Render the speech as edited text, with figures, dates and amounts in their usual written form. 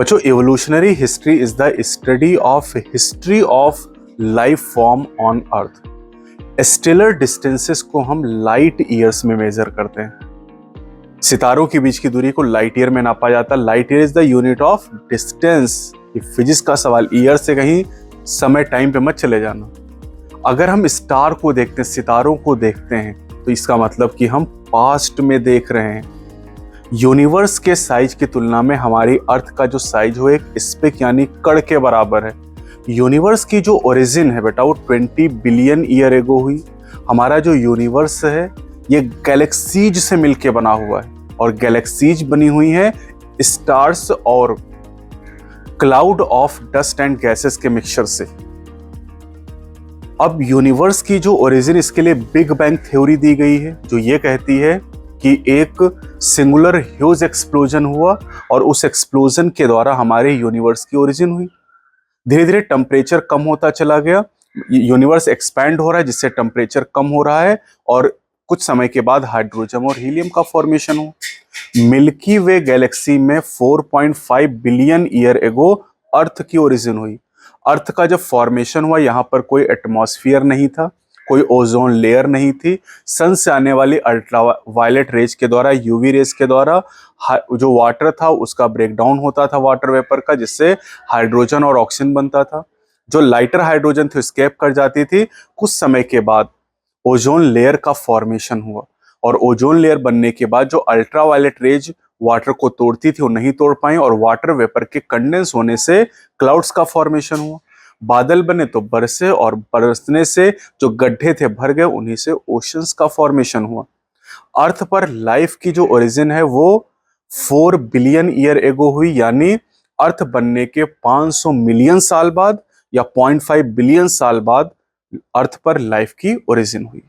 बच्चों, evolutionary history is the study of history of life form on earth. Stellar distances को हम light years में major करते हैं। सितारों के बीच की दूरी को लाइट ईयर में नापा जाता है। Light year is the unit of distance. ये फिजिक्स का सवाल, ईयर से कहीं समय टाइम पे मत चले जाना। अगर हम स्टार को देखते हैं, सितारों को देखते हैं, तो इसका मतलब कि हम पास्ट में देख रहे हैं। यूनिवर्स के साइज की तुलना में हमारी अर्थ का जो साइज हो एक स्पेक यानी कण के बराबर है। यूनिवर्स की जो ओरिजिन है बेटा वो 20 बिलियन ईयर एगो हुई। हमारा जो यूनिवर्स है ये गैलेक्सीज से मिलके बना हुआ है और गैलेक्सीज बनी हुई है स्टार्स और cloud of dust and gases के मिक्सचर से। अब यूनिवर्स की जो ओरिजिन, इसके लिए बिग बैंग थ्योरी दी गई है जो ये कहती है कि एक सिंगुलर ह्यूज एक्सप्लोजन हुआ और उस एक्सप्लोजन के द्वारा हमारे यूनिवर्स की ओरिजिन हुई। धीरे धीरे टेम्परेचर कम होता चला गया, यूनिवर्स एक्सपैंड हो रहा है जिससे टेम्परेचर कम हो रहा है और कुछ समय के बाद हाइड्रोजन और हीलियम का फॉर्मेशन हुआ। मिल्की वे गैलेक्सी में 4.5 बिलियन ईयर एगो अर्थ की ओरिजिन हुई। अर्थ का जब फॉर्मेशन हुआ यहाँ पर कोई एटमॉस्फेयर नहीं था, कोई ओजोन लेयर नहीं थी। सन से आने वाली अल्ट्रावायलेट रेज के द्वारा, यूवी रेज के द्वारा जो वाटर था उसका ब्रेकडाउन होता था वाटर वेपर का, जिससे हाइड्रोजन और ऑक्सीजन बनता था। जो लाइटर हाइड्रोजन थी स्केप कर जाती थी। कुछ समय के बाद ओजोन लेयर का फॉर्मेशन हुआ और ओजोन लेयर बनने के बाद जो अल्ट्रावायलेट रेज वाटर को तोड़ती थी वो नहीं तोड़ पाई और वाटर वेपर के कंडेंस होने से क्लाउड्स का फॉर्मेशन हुआ। बादल बने तो बरसे और बरसने से जो गड्ढे थे भर गए, उन्हीं से ओशंस का फॉर्मेशन हुआ। अर्थ पर लाइफ की जो ओरिजिन है वो 4 बिलियन ईयर एगो हुई, यानी अर्थ बनने के 500 मिलियन साल बाद या 0.5 बिलियन साल बाद अर्थ पर लाइफ की ओरिजिन हुई।